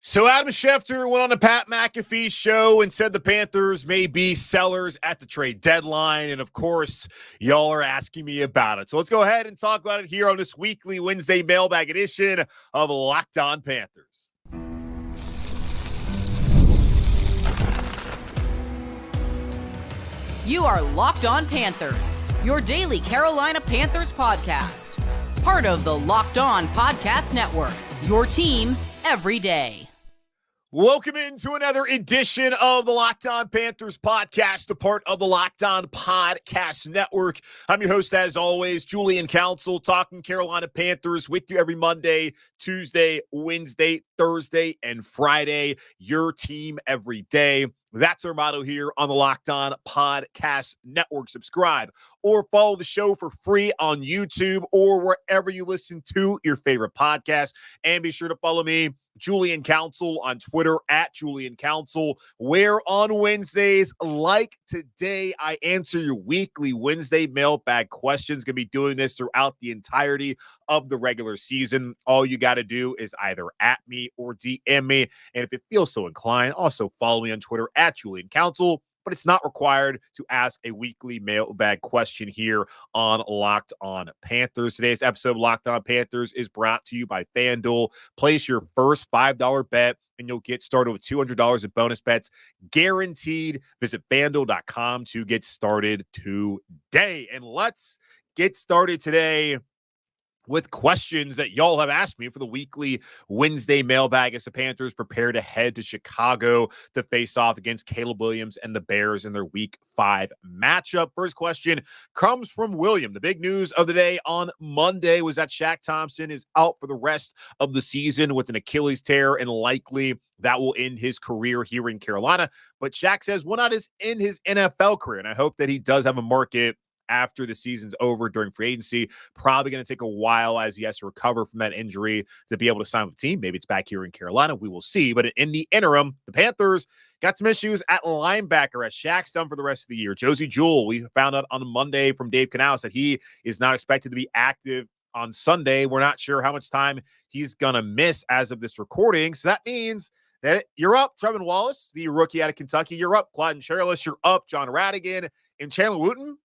So Adam Schefter went on the Pat McAfee show and said the Panthers may be sellers at the trade deadline. And, of course, y'all are asking me about it. So let's go ahead and talk about it here on this weekly Wednesday mailbag edition of Locked On Panthers. You are Locked On Panthers, your daily Carolina Panthers podcast. Part of the Locked On Podcast Network, your team every day. Welcome into another edition of the Locked On Panthers podcast, a part of the Locked On Podcast Network. I'm your host, as always, Julian Council, talking Carolina Panthers with you every Monday, Tuesday, Wednesday, Thursday, and Friday. Your team every day. That's our motto here on the Locked On Podcast Network. Subscribe or follow the show for free on YouTube or wherever you listen to your favorite podcast. And be sure to follow me, Julian Council, on Twitter at Julian Council, where on Wednesdays, like today, I answer your weekly Wednesday mailbag questions. Going to be doing this throughout the entirety of the regular season. All you got to do is either at me or DM me. And if it feels so inclined, also follow me on Twitter at Julian Council. But it's not required to ask a weekly mailbag question here on Locked On Panthers. Today's episode of Locked On Panthers is brought to you by FanDuel. Place your first $5 bet and you'll get started with $200 in bonus bets guaranteed. Visit FanDuel.com to get started today. And let's get started today with questions that y'all have asked me for the weekly Wednesday mailbag as the Panthers prepare to head to Chicago to face off against Caleb Williams and the Bears in their Week 5 matchup. First question comes from William. The big news of the day on Monday was that Shaq Thompson is out for the rest of the season with an Achilles tear, and likely that will end his career here in Carolina. But Shaq says, well, not in his NFL career, and I hope that he does have a market after the season's over during free agency. Probably going to take a while as he has to recover from that injury to be able to sign with the team. Maybe it's back here in Carolina. We will see. But in the interim, the Panthers got some issues at linebacker as Shaq's done for the rest of the year. Josie Jewell, we found out on Monday from Dave Canales that he is not expected to be active on Sunday. We're not sure how much time he's going to miss as of this recording. So that means that you're up, Trevin Wallace, the rookie out of Kentucky. You're up, Clyde Charles. You're up, John Radigan. And Chandler Wooten,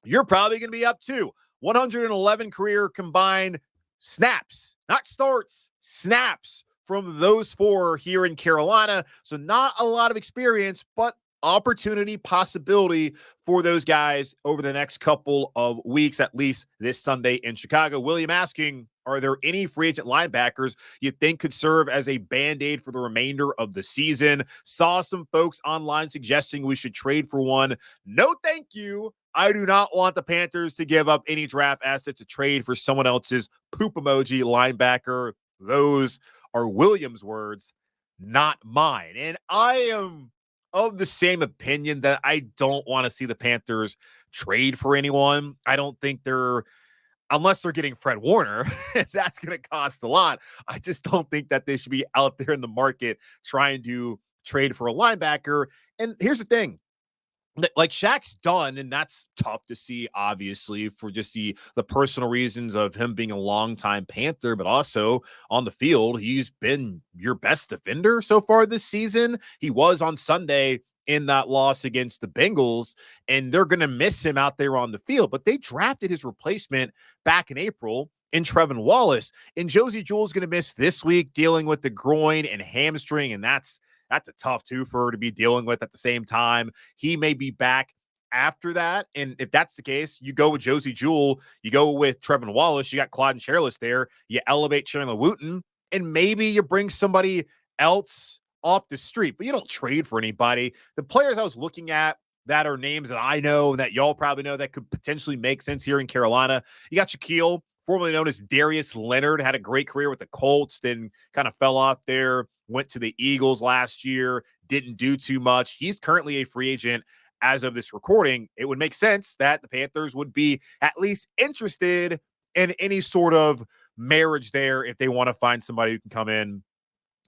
you're probably going to be up too. 111 career combined snaps, not starts, snaps from those four here in Carolina. So not a lot of experience, but opportunity, possibility for those guys over the next couple of weeks, at least this Sunday in Chicago. William asking, are there any free agent linebackers you think could serve as a Band-Aid for the remainder of the season? Saw some folks online suggesting we should trade for one. No, thank you. I do not want the Panthers to give up any draft assets to trade for someone else's poop emoji linebacker. Those are Williams' words, not mine. And I am of the same opinion that I don't want to see the Panthers trade for anyone. I don't think unless they're getting Fred Warner, that's going to cost a lot. I just don't think that they should be out there in the market trying to trade for a linebacker. And here's the thing. Like Shaq's done, and that's tough to see, obviously, for just the personal reasons of him being a longtime Panther, but also on the field, he's been your best defender so far this season. He was on Sunday in that loss against the Bengals, and they're going to miss him out there on the field. But they drafted his replacement back in April in Trevin Wallace, and Josie Jewell's going to miss this week dealing with the groin and hamstring, and that's a tough twofer to be dealing with at the same time. He may be back after that. And if that's the case, you go with Josie Jewell, you go with Trevin Wallace, you got Claude and Charles there, you elevate Chandler Wooten, and maybe you bring somebody else off the street, but you don't trade for anybody. The players I was looking at that are names that I know and that y'all probably know that could potentially make sense here in Carolina. You got Shaquille, formerly known as Darius Leonard, had a great career with the Colts, then kind of fell off there, went to the Eagles last year, didn't do too much. He's currently a free agent as of this recording. It would make sense that the Panthers would be at least interested in any sort of marriage there if they want to find somebody who can come in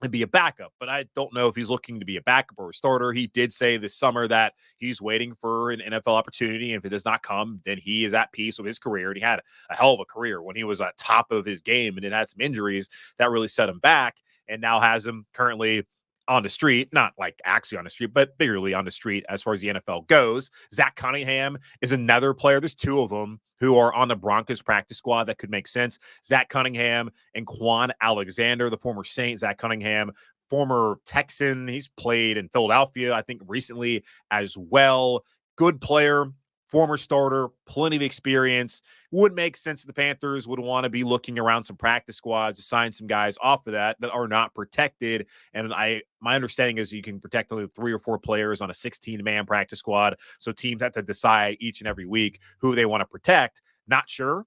and be a backup. But I don't know if he's looking to be a backup or a starter. He did say this summer that he's waiting for an NFL opportunity. And if it does not come, then he is at peace with his career. And he had a hell of a career when he was at top of his game and then had some injuries that really set him back. and now has him currently on the street, not like actually on the street, but figuratively on the street as far as the NFL goes. Zach Cunningham is another player. There's two of them who are on the Broncos practice squad that could make sense. Zach Cunningham and Quan Alexander, the former Saint. Zach Cunningham, former Texan. He's played in Philadelphia, I think, recently as well. Good player, former starter, plenty of experience. Would make sense the Panthers would want to be looking around some practice squads to sign some guys off of that are not protected. And my understanding is you can protect only 3 or 4 players on a 16-man practice squad. So teams have to decide each and every week who they want to protect. Not sure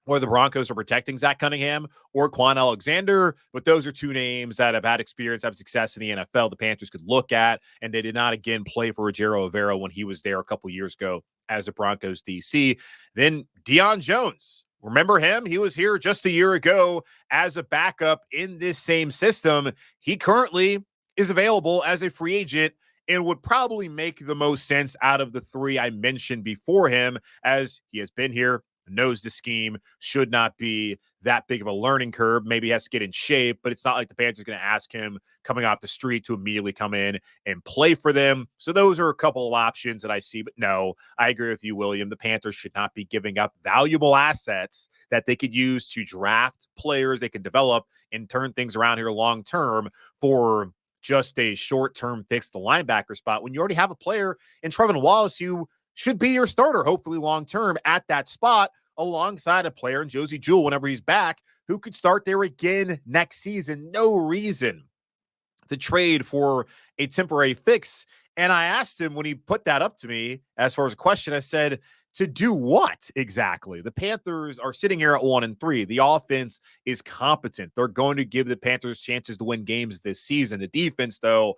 whether the Broncos are protecting Zach Cunningham or Quan Alexander, but those are two names that have had experience, have success in the NFL the Panthers could look at, and they did not, again, play for Rogero Rivera when he was there a couple years ago as a Broncos DC. Then Deion Jones. Remember him? He was here just a year ago as a backup in this same system. He currently is available as a free agent and would probably make the most sense out of the 3 I mentioned before him, as he has been here, knows the scheme, should not be that big of a learning curve. Maybe he has to get in shape, but it's not like the Panthers are going to ask him coming off the street to immediately come in and play for them. So those are a couple of options that I see. But no, I agree with you, William. The Panthers should not be giving up valuable assets that they could use to draft players they can develop and turn things around here long term for just a short-term fix the linebacker spot when you already have a player in Trevin Wallace who should be your starter, hopefully long-term at that spot, alongside a player in Josie Jewell whenever he's back, who could start there again next season. No reason to trade for a temporary fix. And I asked him when he put that up to me, as far as a question, I said, to do what exactly? The Panthers are sitting here at 1-3. The offense is competent. They're going to give the Panthers chances to win games this season. The defense, though,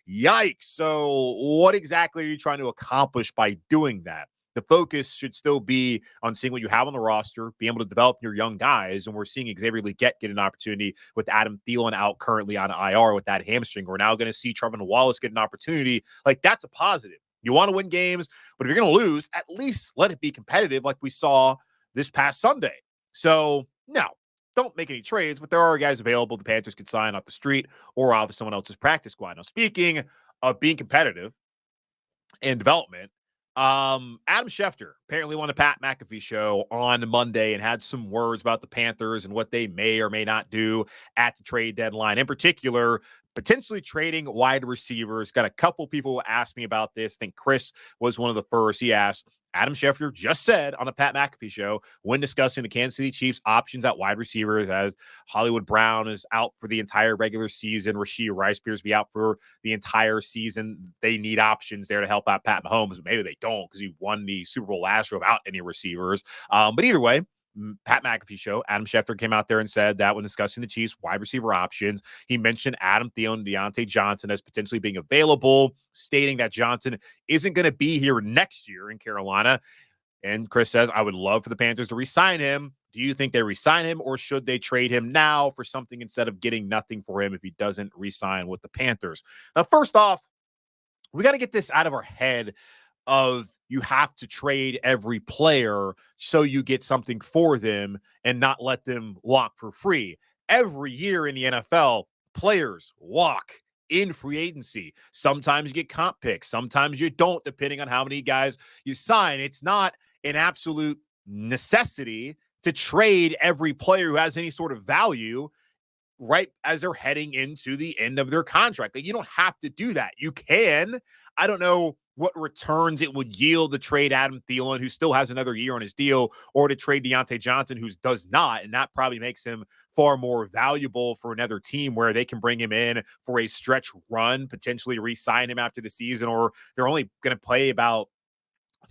yikes. So what exactly are you trying to accomplish by doing that? The focus should still be on seeing what you have on the roster, being able to develop your young guys. And we're seeing Xavier Legette get an opportunity with Adam Thielen out currently on IR with that hamstring. We're now going to see Trevin Wallace get an opportunity. Like, that's a positive. You want to win games, but if you're going to lose, at least let it be competitive like we saw this past Sunday. So, no, don't make any trades, but there are guys available the Panthers could sign off the street or off of someone else's practice squad. Now, speaking of being competitive and development, Adam Schefter apparently won a Pat McAfee show on Monday and had some words about the Panthers and what they may or may not do at the trade deadline. In particular, potentially trading wide receivers. Got a couple people who asked me about this. I think Chris was one of the first. He asked, Adam Schefter just said on a Pat McAfee show when discussing the Kansas City Chiefs options at wide receivers, as Hollywood Brown is out for the entire regular season, Rashee Rice appears to be out for the entire season. They need options there to help out Pat Mahomes. Maybe they don't because he won the Super Bowl last year without any receivers. But either way, Pat McAfee show, Adam Schefter came out there and said that when discussing the Chiefs wide receiver options, he mentioned Adam Thielen and Diontae Johnson as potentially being available, stating that Johnson isn't going to be here next year in Carolina. And Chris says, I would love for the Panthers to re-sign him. Do you think they re-sign him, or should they trade him now for something instead of getting nothing for him if he doesn't re-sign with the Panthers? Now, first off, we got to get this out of our head of you have to trade every player so you get something for them and not let them walk for free. Every year in the NFL, players walk in free agency. Sometimes you get comp picks. Sometimes you don't, depending on how many guys you sign. It's not an absolute necessity to trade every player who has any sort of value right as they're heading into the end of their contract. Like, you don't have to do that. You can. I don't know what returns it would yield to trade Adam Thielen, who still has another year on his deal, or to trade Diontae Johnson, who does not, and that probably makes him far more valuable for another team where they can bring him in for a stretch run, potentially re-sign him after the season, or they're only going to pay about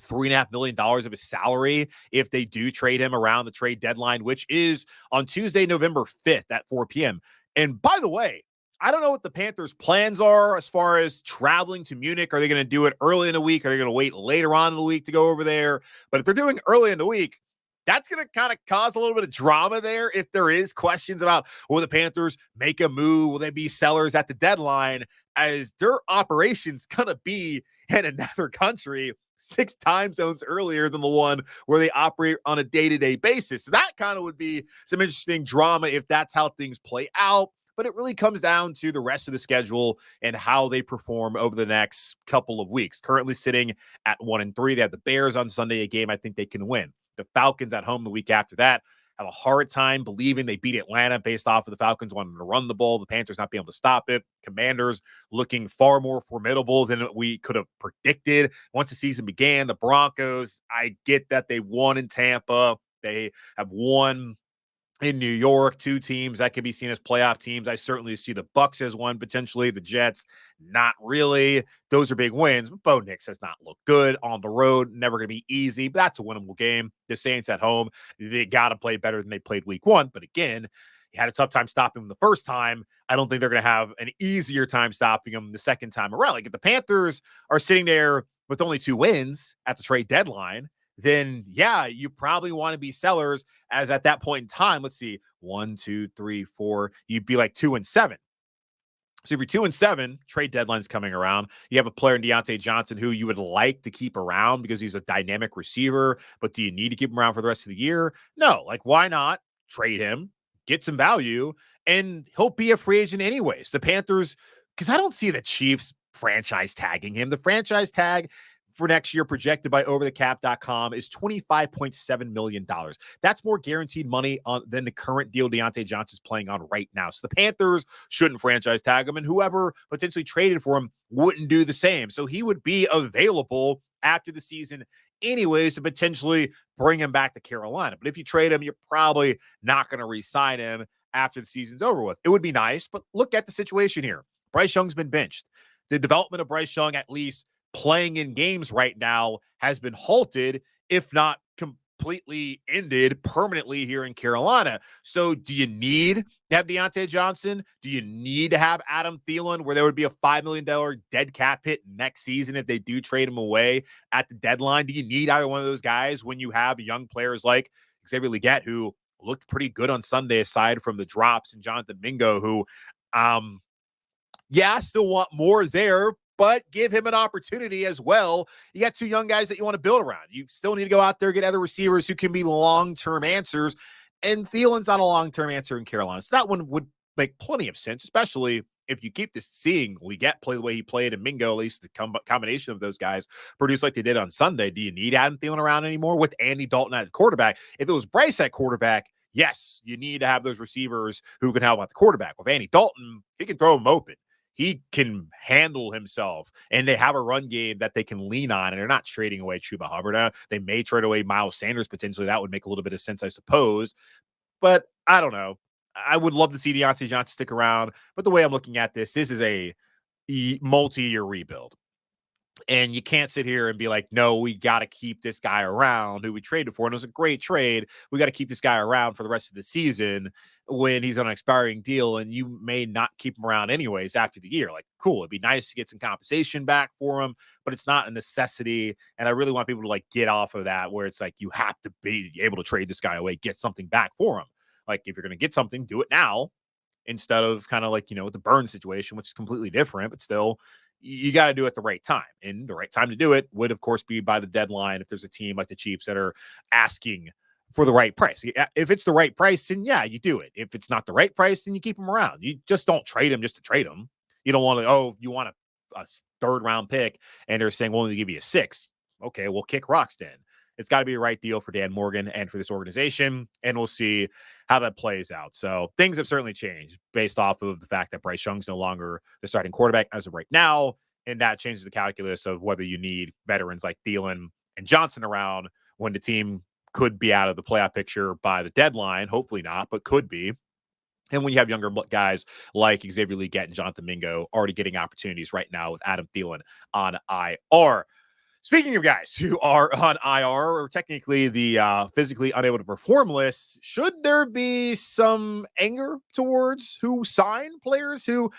$3.5 million of his salary if they do trade him around the trade deadline, which is on Tuesday, November 5th at 4 p.m. And by the way, I don't know what the Panthers' plans are as far as traveling to Munich. Are they going to do it early in the week? Are they going to wait later on in the week to go over there? But if they're doing early in the week, that's going to kind of cause a little bit of drama there. If there is questions about, will the Panthers make a move? Will they be sellers at the deadline? As their operation's going to be in another country 6 time zones earlier than the one where they operate on a day-to-day basis. So that kind of would be some interesting drama if that's how things play out. but it really comes down to the rest of the schedule and how they perform over the next couple of weeks. Currently sitting at 1-3. They have the Bears on Sunday, a game I think they can win. The Falcons at home the week after that. Have a hard time believing they beat Atlanta based off of the Falcons wanting to run the ball, the Panthers not being able to stop it. Commanders looking far more formidable than we could have predicted once the season began. The Broncos, I get that they won in Tampa. They have won in New York, two teams that could be seen as playoff teams. I certainly see the Bucs as one potentially. The Jets, not really. Those are big wins. But Bo Nix has not looked good on the road. Never going to be easy, but that's a winnable game. The Saints at home, they got to play better than they played week one. But again, he had a tough time stopping them the first time. I don't think they're going to have an easier time stopping them the second time around. Like if the Panthers are sitting there with only 2 wins at the trade deadline, then yeah, you probably want to be sellers, as at that point in time, let's see, 1, 2, 3, 4, you'd be like 2-7. So if you're 2-7, trade deadline's coming around. You have a player in Diontae Johnson who you would like to keep around because he's a dynamic receiver, but do you need to keep him around for the rest of the year? No, like why not trade him, get some value, and he'll be a free agent anyways. The Panthers, because I don't see the Chiefs franchise tagging him. The franchise tag for next year projected by overthecap.com is $25.7 million. That's more guaranteed money than the current deal Diontae Johnson's playing on right now. So the Panthers shouldn't franchise tag him, and whoever potentially traded for him wouldn't do the same. So he would be available after the season anyways to potentially bring him back to Carolina. But if you trade him, you're probably not going to re-sign him after the season's over with. It would be nice, but look at the situation here. Bryce Young's been benched. The development of Bryce Young, at least playing in games right now, has been halted, if not completely ended permanently here in Carolina. So do you need to have Diontae Johnson? Do you need to have Adam Thielen, where there would be a $5 million dead cap hit next season if they do trade him away at the deadline? Do you need either one of those guys when you have young players like Xavier Legette, who looked pretty good on Sunday, aside from the drops, and Jonathan Mingo, who, still want more there, but give him an opportunity as well. You got 2 young guys that you want to build around. You still need to go out there, get other receivers who can be long-term answers, and Thielen's not a long-term answer in Carolina. So that one would make plenty of sense, especially if you keep seeing Legette play the way he played, and Mingo, at least the combination of those guys, produce like they did on Sunday. Do you need Adam Thielen around anymore with Andy Dalton at quarterback? If it was Bryce at quarterback, yes, you need to have those receivers who can help out the quarterback. With Andy Dalton, he can throw him open. He can handle himself, and they have a run game that they can lean on, and they're not trading away Chuba Hubbard. They may trade away Miles Sanders potentially. That would make a little bit of sense, I suppose. But I don't know. I would love to see Diontae Johnson stick around. But the way I'm looking at this is a multi-year rebuild. And you can't sit here and be like, no, we got to keep this guy around who we traded for. And it was a great trade. We got to keep this guy around for the rest of the season when he's on an expiring deal, and you may not keep him around anyways after the year. Like, cool. It'd be nice to get some compensation back for him, but it's not a necessity. And I really want people to like get off of that, where it's like, you have to be able to trade this guy away, get something back for him. Like, if you're going to get something, do it now, instead of kind of like, with the Burns situation, which is completely different, but still, you got to do it at the right time. And the right time to do it would, of course, be by the deadline. If there's a team like the Chiefs that are asking for the right price, if it's the right price, then yeah, you do it. If it's not the right price, then you keep them around. You just don't trade them just to trade them. You don't want to, you want a 3rd round pick, and they're saying, well, we'll give you a 6. Okay, we'll kick rocks then. It's got to be a right deal for Dan Morgan and for this organization, and we'll see how that plays out. So things have certainly changed based off of the fact that Bryce Young's no longer the starting quarterback as of right now, and that changes the calculus of whether you need veterans like Thielen and Johnson around when the team could be out of the playoff picture by the deadline. Hopefully not, but could be. And when you have younger guys like Xavier Legette and Jonathan Mingo already getting opportunities right now with Adam Thielen on IR. Speaking of guys who are on IR, or technically the physically unable to perform list, should there be some anger towards who sign players who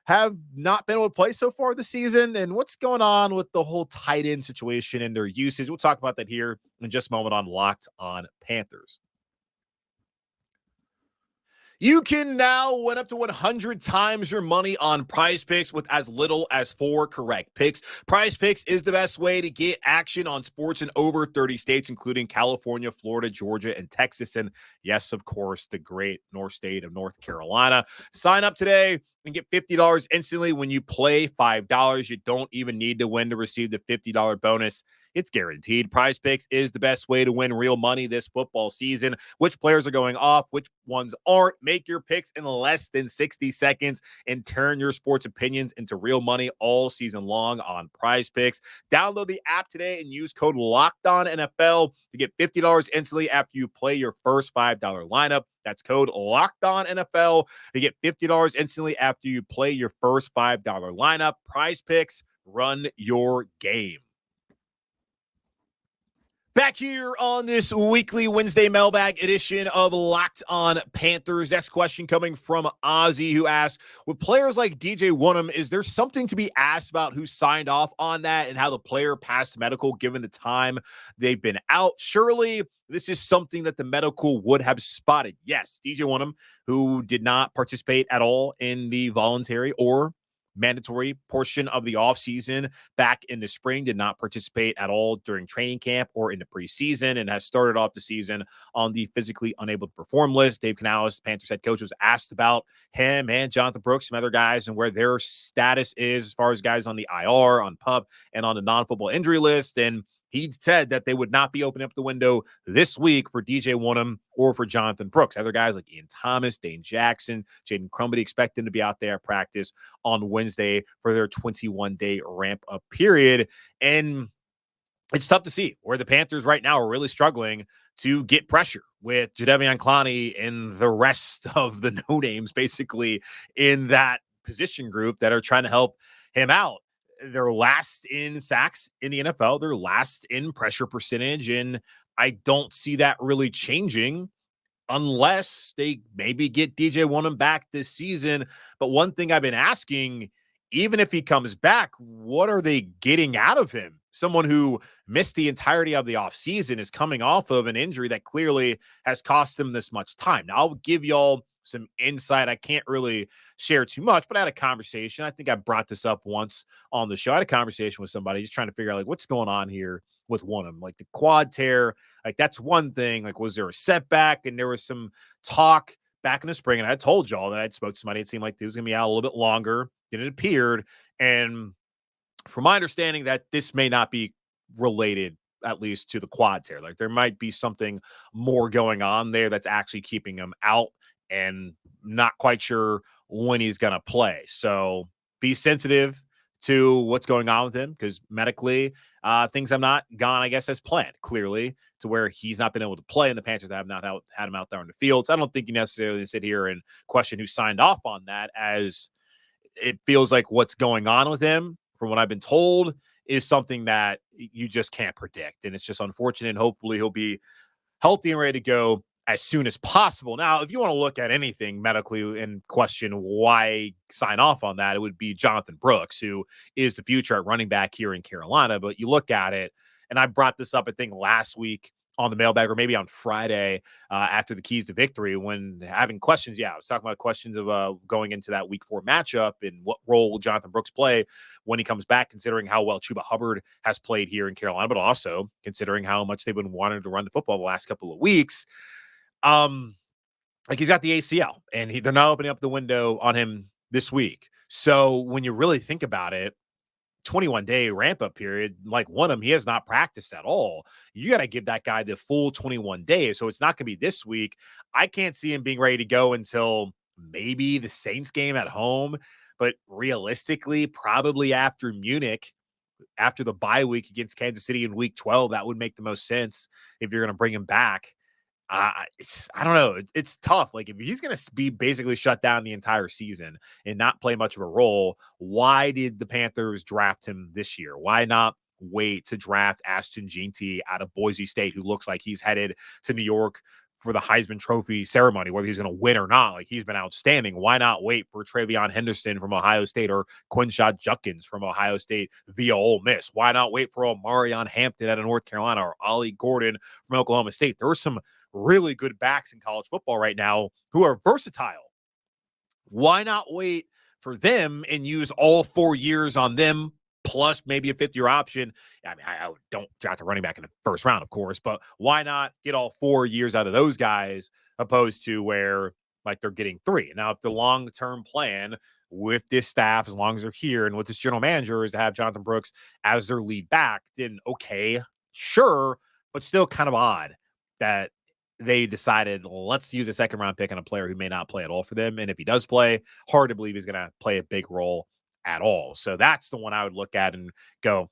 have not been able to play so far this season? And what's going on with the whole tight end situation and their usage? We'll talk about that here in just a moment on Locked on Panthers. You can now win up to 100 times your money on Prize Picks with as little as 4 correct picks. Prize Picks is the best way to get action on sports in over 30 states, including California, Florida, Georgia, and Texas. And yes, of course, the great North state of North Carolina. Sign up today and get $50 instantly when you play $5. You don't even need to win to receive the $50 bonus. It's guaranteed. Prize Picks is the best way to win real money this football season. Which players are going off, which ones aren't. Make your picks in less than 60 seconds and turn your sports opinions into real money all season long on Prize Picks. Download the app today and use code LOCKEDONNFL to get $50 instantly after you play your first $5 lineup. That's code LOCKEDONNFL to get $50 instantly after you play your first $5 lineup. Prize Picks, run your game. Back here on this weekly Wednesday mailbag edition of Locked On Panthers. Next question coming from Ozzy, who asks, with players like DJ Wonnum, is there something to be asked about who signed off on that and how the player passed medical given the time they've been out? Surely this is something that the medical would have spotted. Yes, DJ Wonnum, who did not participate at all in the voluntary or mandatory portion of the offseason back in the spring, did not participate at all during training camp or in the preseason, and has started off the season on the physically unable to perform list. Dave Canales, Panthers head coach, was asked about him and Jonathan Brooks, some other guys, and where their status is as far as guys on the IR, on PUP, and on the non-football injury list. And he said that they would not be opening up the window this week for DJ Wonnum or for Jonathan Brooks. Other guys like Ian Thomas, Dane Jackson, Jaden Crumbly expect them to be out there at practice on Wednesday for their 21-day ramp-up period. And it's tough to see where the Panthers right now are really struggling to get pressure with Jadeveon Clowney and the rest of the no-names basically in that position group that are trying to help him out. They're last in sacks in the NFL. They're last in pressure percentage. And I don't see that really changing unless they maybe get DJ Wonnum back this season. But one thing I've been asking, even if he comes back, what are they getting out of him? Someone who missed the entirety of the offseason is coming off of an injury that clearly has cost them this much time. Now, I'll give y'all some insight. I can't really share too much, but I had a conversation. I think I brought this up once on the show. I had a conversation with somebody just trying to figure out, like, what's going on here with Wonnum. Like, the quad tear, like, that's one thing. Like, was there a setback? And there was some talk back in the spring, and I told y'all that I'd spoke to somebody. It seemed like he was going to be out a little bit longer than it appeared. And from my understanding, that this may not be related, at least to the quad tear. Like, there might be something more going on there that's actually keeping him out, and not quite sure when he's going to play. So be sensitive to what's going on with him, because medically things have not gone, I guess, as planned, clearly, to where he's not been able to play, and the Panthers have not had him out there on the field. So I don't think you necessarily sit here and question who signed off on that, as it feels like what's going on with him, from what I've been told, is something that you just can't predict. And it's just unfortunate. Hopefully he'll be healthy and ready to go as soon as possible. Now, if you want to look at anything medically and question why sign off on that, it would be Jonathan Brooks, who is the future at running back here in Carolina. But you look at it, and I brought this up, I think, last week on the mailbag, or maybe on Friday after the Keys to Victory, when having questions. Yeah, I was talking about questions of going into that Week 4 matchup and what role will Jonathan Brooks play when he comes back, considering how well Chuba Hubbard has played here in Carolina, but also considering how much they've been wanting to run the football the last couple of weeks. Like, he's got the ACL, and they're not opening up the window on him this week. So when you really think about it, 21-day ramp-up period, like Wonnum, he has not practiced at all. You got to give that guy the full 21 days. So it's not going to be this week. I can't see him being ready to go until maybe the Saints game at home, but realistically, probably after Munich, after the bye week against Kansas City in Week 12, that would make the most sense if you're going to bring him back. I don't know. It's tough. Like, if he's going to be basically shut down the entire season and not play much of a role, why did the Panthers draft him this year? Why not wait to draft Ashton Jeanty out of Boise State, who looks like he's headed to New York for the Heisman Trophy ceremony, whether he's going to win or not? Like, he's been outstanding. Why not wait for Travion Henderson from Ohio State, or Quinshad Judkins from Ohio State via Ole Miss? Why not wait for Omarion Hampton out of North Carolina, or Ollie Gordon from Oklahoma State? There were some really good backs in college football right now who are versatile. Why not wait for them and use all 4 years on them, plus maybe a fifth-year option? I mean, I don't draft a running back in the first round, of course, but why not get all 4 years out of those guys opposed to where, like, they're getting 3? Now, if the long-term plan with this staff, as long as they're here, and with this general manager is to have Jonathan Brooks as their lead back, then okay, sure, but still kind of odd that they decided, let's use a second-round pick on a player who may not play at all for them. And if he does play, hard to believe he's going to play a big role at all. So that's the one I would look at and go,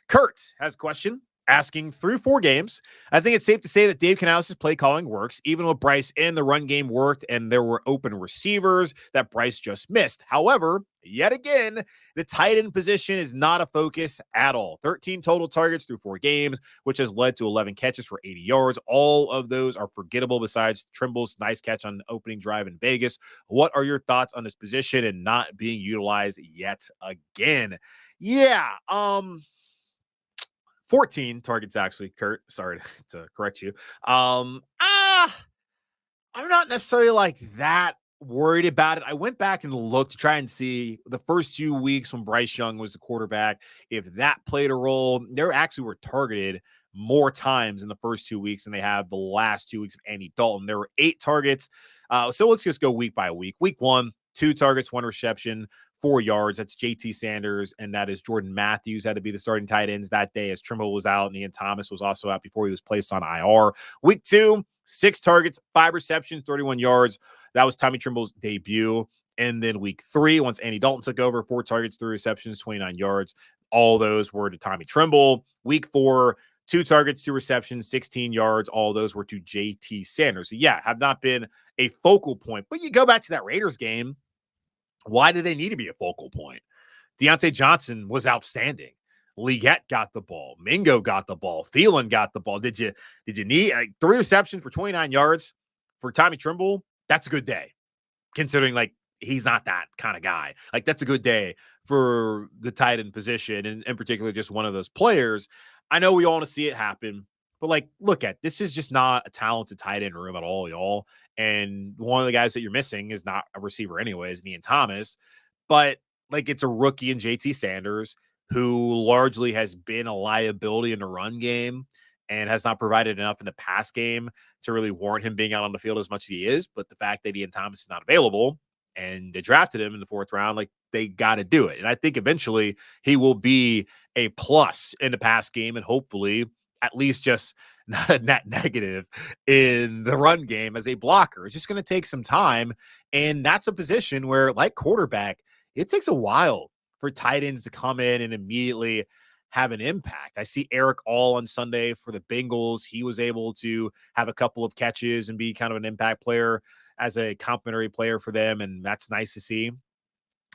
Kurt has a question asking, through 4 games, I think it's safe to say that Dave Canales' play calling works, even with Bryce in the run game worked, and there were open receivers that Bryce just missed. However, yet again, the tight end position is not a focus at all. 13 total targets through 4 games, which has led to 11 catches for 80 yards. All of those are forgettable besides Trimble's nice catch on the opening drive in Vegas. What are your thoughts on this position and not being utilized yet again? Yeah, 14 targets, actually, Kurt. Sorry to correct you. I'm not necessarily like that worried about it. I went back and looked to try and see the first 2 weeks when Bryce Young was the quarterback, if that played a role. They actually were targeted more times in the first 2 weeks than they have the last 2 weeks of Andy Dalton. There were 8 targets. So let's just go week by week. Week 1, 2 targets, 1 reception, 4 yards. That's JT Sanders, and that is Jordan Matthews had to be the starting tight ends that day as Trimble was out, and Ian Thomas was also out before he was placed on IR. Week 2, 6 targets, 5 receptions, 31 yards. That was Tommy Trimble's debut. And then week 3, once Andy Dalton took over, 4 targets, 3 receptions, 29 yards. All those were to Tommy Trimble. Week 4, 2 targets, 2 receptions, 16 yards. All those were to JT Sanders. So, yeah, have not been a focal point. But you go back to that Raiders game. Why do they need to be a focal point? Diontae Johnson was outstanding. Leggett got the ball. Mingo got the ball. Thielen got the ball. Did you need 3 receptions for 29 yards for Tommy Trimble? That's a good day, considering like he's not that kind of guy. Like, that's a good day for the tight end position, and in particular, just one of those players. I know we all want to see it happen, but like, look at this is just not a talented tight end room at all, y'all. And one of the guys that you're missing is not a receiver anyways, Ian Thomas. But like, it's a rookie in JT Sanders who largely has been a liability in the run game and has not provided enough in the pass game to really warrant him being out on the field as much as he is. But the fact that Ian Thomas is not available and they drafted him in the 4th round, like, they got to do it. And I think eventually he will be a plus in the pass game and hopefully at least just not a net negative in the run game as a blocker. It's just going to take some time. And that's a position where, like quarterback, it takes a while for tight ends to come in and immediately have an impact. I see Eric All on Sunday for the Bengals. He was able to have a couple of catches and be kind of an impact player as a complimentary player for them. And that's nice to see.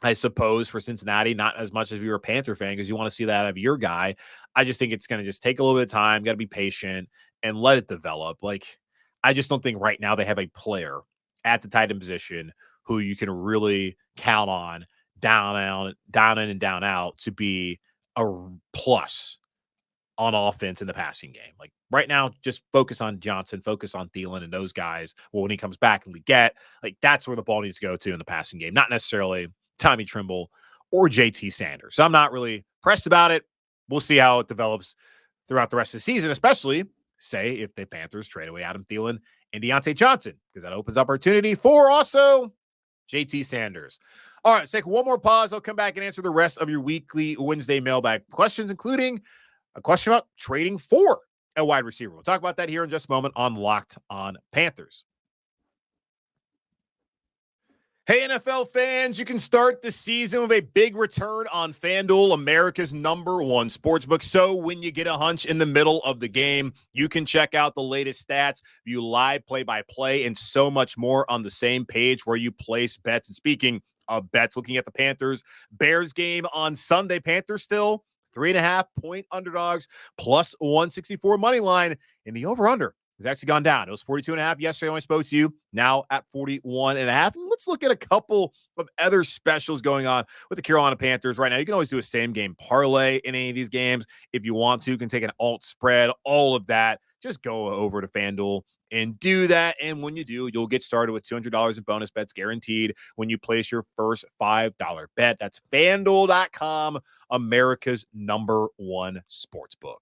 I suppose for Cincinnati, not as much as if you're a Panther fan, because you want to see that out of your guy. I just think it's going to just take a little bit of time. Got to be patient and let it develop. Like, I just don't think right now they have a player at the tight end position who you can really count on down in and down out to be a plus on offense in the passing game. Like, right now, just focus on Johnson, focus on Thielen and those guys. Well, when he comes back and Leggett, like, that's where the ball needs to go to in the passing game, not necessarily Tommy Trimble or JT Sanders. So I'm not really pressed about it. We'll see how it develops throughout the rest of the season, especially, say, if the Panthers trade away Adam Thielen and Diontae Johnson, because that opens opportunity for also JT Sanders. All right, let's take one more pause. I'll come back and answer the rest of your weekly Wednesday mailbag questions, including a question about trading for a wide receiver. We'll talk about that here in just a moment on Locked On Panthers. Hey, NFL fans, you can start the season with a big return on FanDuel, America's #1 sportsbook. So when you get a hunch in the middle of the game, you can check out the latest stats, view live play-by-play, and so much more on the same page where you place bets. And speaking of bets, looking at the Panthers-Bears game on Sunday, Panthers still 3.5-point underdogs, plus 164 money line, and the over-under has actually gone down. It was 42.5 yesterday when I spoke to you, now at 41.5. And let's look at a couple of other specials going on with the Carolina Panthers right now. You can always do a same game parlay in any of these games if you want to. You can take an alt spread, all of that. just go over to FanDuel and do that. And when you do, you'll get started with $200 in bonus bets guaranteed when you place your first $5 bet. That's FanDuel.com, America's #1 sportsbook.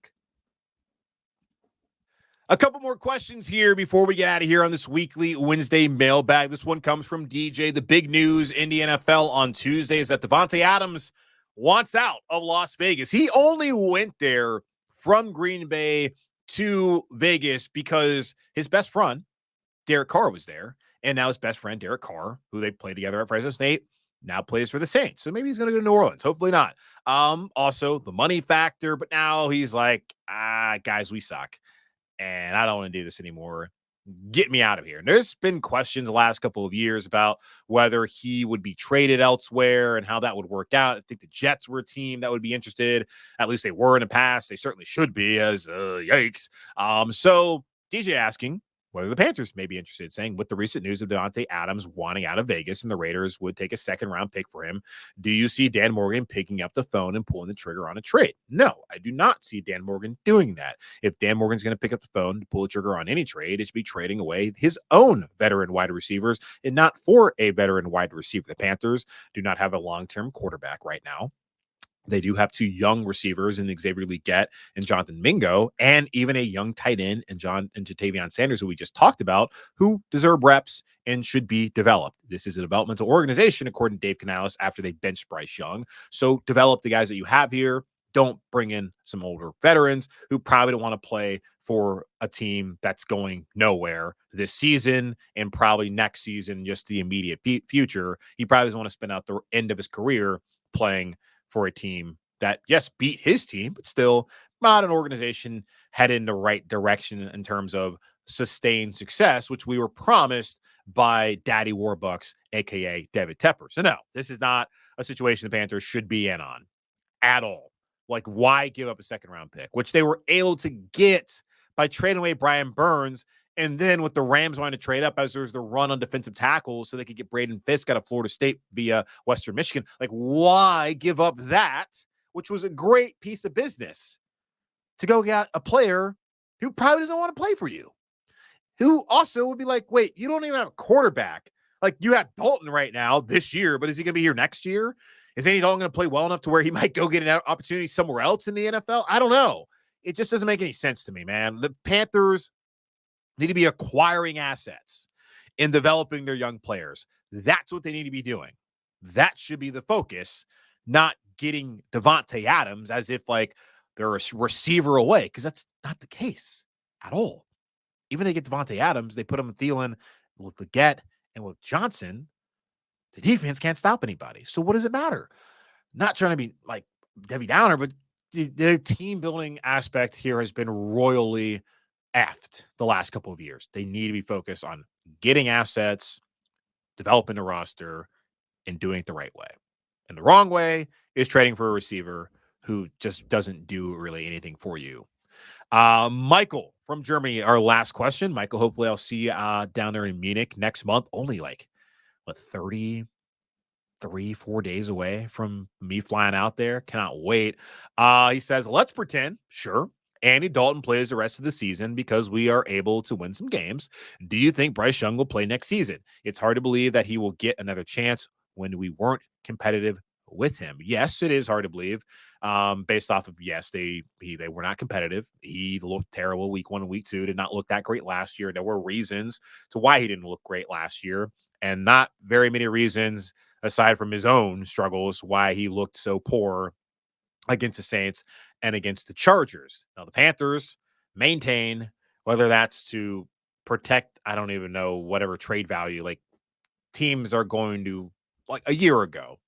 A couple more questions here before we get out of here on this weekly Wednesday mailbag. This one comes from DJ. The big news in the NFL on Tuesday is that Davante Adams wants out of Las Vegas. He only went there from Green Bay to Vegas because his best friend, Derek Carr, was there. And now his best friend, Derek Carr, who they played together at Fresno State, now plays for the Saints. So maybe he's going to go to New Orleans. Hopefully not. Also, the money factor. But now he's like, guys, we suck. And I don't want to do this anymore. Get me out of here. And there's been questions the last couple of years about whether he would be traded elsewhere and how that would work out. I think the Jets were a team that would be interested. At least they were in the past. They certainly should be, as yikes. So DJ asking whether the Panthers may be interested, saying with the recent news of Davante Adams wanting out of Vegas and the Raiders would take a second-round pick for him, do you see Dan Morgan picking up the phone and pulling the trigger on a trade? No, I do not see Dan Morgan doing that. If Dan Morgan's going to pick up the phone to pull the trigger on any trade, it should be trading away his own veteran wide receivers and not for a veteran wide receiver. The Panthers do not have a long-term quarterback right now. They do have two young receivers in Xavier Legette and Jonathan Mingo, and even a young tight end and Jatavion Sanders, who we just talked about, who deserve reps and should be developed. This is a developmental organization, according to Dave Canales, after they benched Bryce Young. So develop the guys that you have here. Don't bring in some older veterans who probably don't want to play for a team that's going nowhere this season and probably next season, just the immediate future. He probably doesn't want to spend out the end of his career playing for a team that, yes, beat his team, but still not an organization headed in the right direction in terms of sustained success, which we were promised by Daddy Warbucks, a.k.a. David Tepper. So, no, this is not a situation the Panthers should be in on at all. Like, why give up a second-round pick, which they were able to get by trading away Brian Burns, and then with the Rams wanting to trade up as there's the run on defensive tackles so they could get Braden Fisk out of Florida State via Western Michigan. Like, why give up that, which was a great piece of business, to go get a player who probably doesn't want to play for you, who also would be like, wait, you don't even have a quarterback. Like, you have Dalton right now this year, but is he going to be here next year? Is Andy Dalton going to play well enough to where he might go get an opportunity somewhere else in the NFL? I don't know. It just doesn't make any sense to me, man. The Panthers need to be acquiring assets and developing their young players. That's what they need to be doing. That should be the focus, not getting Davante Adams as if like they're a receiver away, because that's not the case at all. Even if they get Davante Adams, they put him in Thielen with Legette and with Johnson. The defense can't stop anybody. So what does it matter? Not trying to be like Debbie Downer, but the team building aspect here has been royally effed the last couple of years. They need to be focused on getting assets, developing the roster, and doing it the right way. And the wrong way is trading for a receiver who just doesn't do really anything for you. Michael from Germany, our last question. Michael, hopefully I'll see you down there in Munich next month. Only like, 4 days away from me flying out there. Cannot wait. He says, let's pretend, sure, Andy Dalton plays the rest of the season because we are able to win some games. Do you think Bryce Young will play next season? It's hard to believe that he will get another chance when we weren't competitive with him. Yes, it is hard to believe. Based off of, yes, they were not competitive. He looked terrible week 1 and week 2, did not look that great last year. There were reasons to why he didn't look great last year, and not very many reasons aside from his own struggles why he looked so poor against the Saints and against the Chargers. Now, the Panthers maintain, whether that's to protect, I don't even know, whatever trade value, like teams are going to, like a year ago,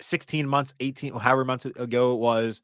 16 months, 18, however months ago it was,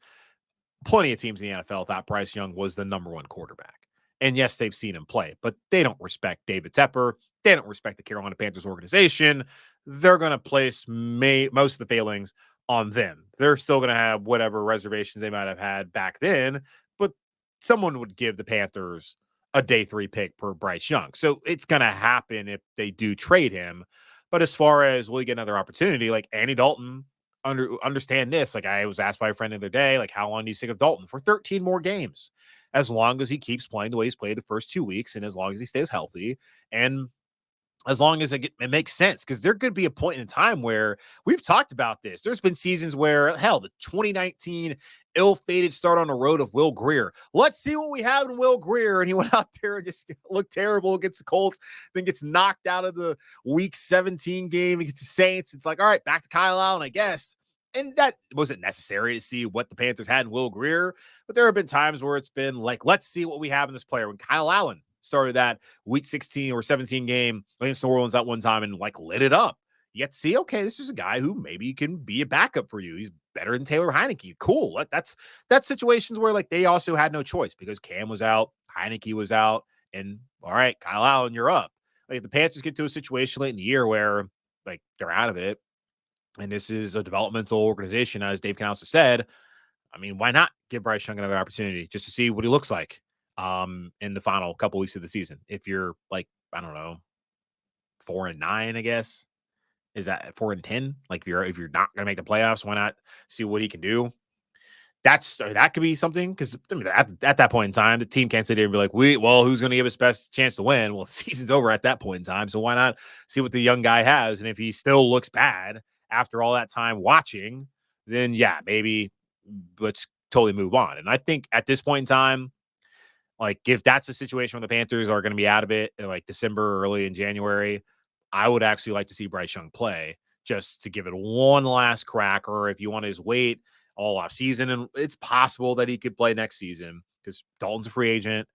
plenty of teams in the NFL thought Bryce Young was the number 1 quarterback. And yes, they've seen him play, but they don't respect David Tepper. They don't respect the Carolina Panthers organization. They're going to place most of the failings on them. They're still going to have whatever reservations they might have had back then, but someone would give the Panthers a day 3 pick per Bryce Young. So it's going to happen if they do trade him. But as far as will he get another opportunity, like Andy Dalton, understand this. Like I was asked by a friend the other day, like, how long do you think of Dalton? For 13 more games. as long as he keeps playing the way he's played the first 2 weeks and as long as he stays healthy and as long as it makes sense, because there could be a point in time where we've talked about this. There's been seasons where, hell, the 2019 ill-fated start on the road of Will Grier. Let's see what we have in Will Grier. And he went out there and just looked terrible against the Colts, then gets knocked out of the Week 17 game against the Saints. It's like, all right, back to Kyle Allen, I guess. And that wasn't necessary to see what the Panthers had in Will Grier. But there have been times where it's been like, let's see what we have in this player. When Kyle Allen started that Week 16 or 17 game against New Orleans at one time and like lit it up. You get to see, okay, this is a guy who maybe can be a backup for you. He's better than Taylor Heineke. Cool. That's situations where like they also had no choice because Cam was out, Heineke was out, and all right, Kyle Allen, you're up. Like the Panthers get to a situation late in the year where like they're out of it, and this is a developmental organization, as Dave Council said. I mean, why not give Bryce Young another opportunity just to see what he looks like in the final couple weeks of the season? If you're like, I don't know, 4-9, I guess. Is that 4-10? Like if you're not gonna make the playoffs, why not see what he can do? That could be something, because I mean, at that point in time, the team can't sit there and be like, who's going to give us best chance to win? Well, the season's over at that point in time, so why not see what the young guy has? And if he still looks bad after all that time watching, then yeah, maybe let's totally move on. And I think at this point in time, like if that's a situation where the Panthers are going to be out of it in like December or early in January, I would actually like to see Bryce Young play just to give it one last crack. Or if you want to just wait all off season, and it's possible that he could play next season because Dalton's a free agent.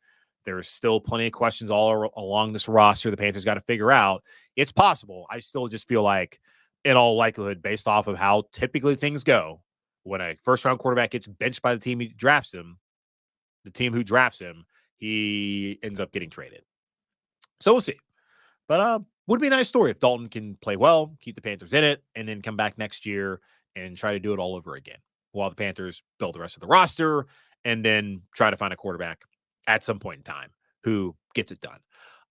There's still plenty of questions all along this roster the Panthers got to figure out. It's possible. I still just feel like, in all likelihood, based off of how typically things go, when a first-round quarterback gets benched by the team who drafts him, he ends up getting traded. So we'll see. But would be a nice story if Dalton can play well, keep the Panthers in it, and then come back next year and try to do it all over again while the Panthers build the rest of the roster and then try to find a quarterback at some point in time who gets it done.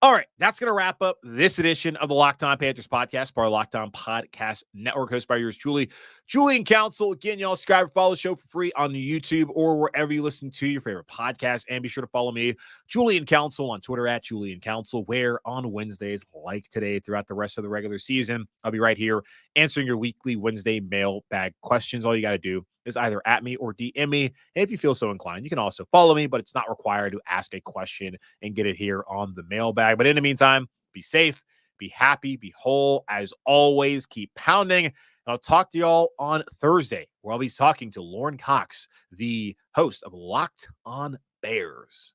All right, that's going to wrap up this edition of the Locked On Panthers podcast, part of Locked On Podcast Network, hosted by yours truly, Julian Council. Again, y'all subscribe and follow the show for free on YouTube or wherever you listen to your favorite podcast. And be sure to follow me, Julian Council, on Twitter at Julian Council, where on Wednesdays, like today, throughout the rest of the regular season, I'll be right here answering your weekly Wednesday mailbag questions. All you got to do is either at me or DM me. And if you feel so inclined, you can also follow me, but it's not required to ask a question and get it here on the mailbag. But in the meantime, be safe, be happy, be whole. As always, keep pounding. And I'll talk to y'all on Thursday, where I'll be talking to Lauren Cox, the host of Locked On Bears.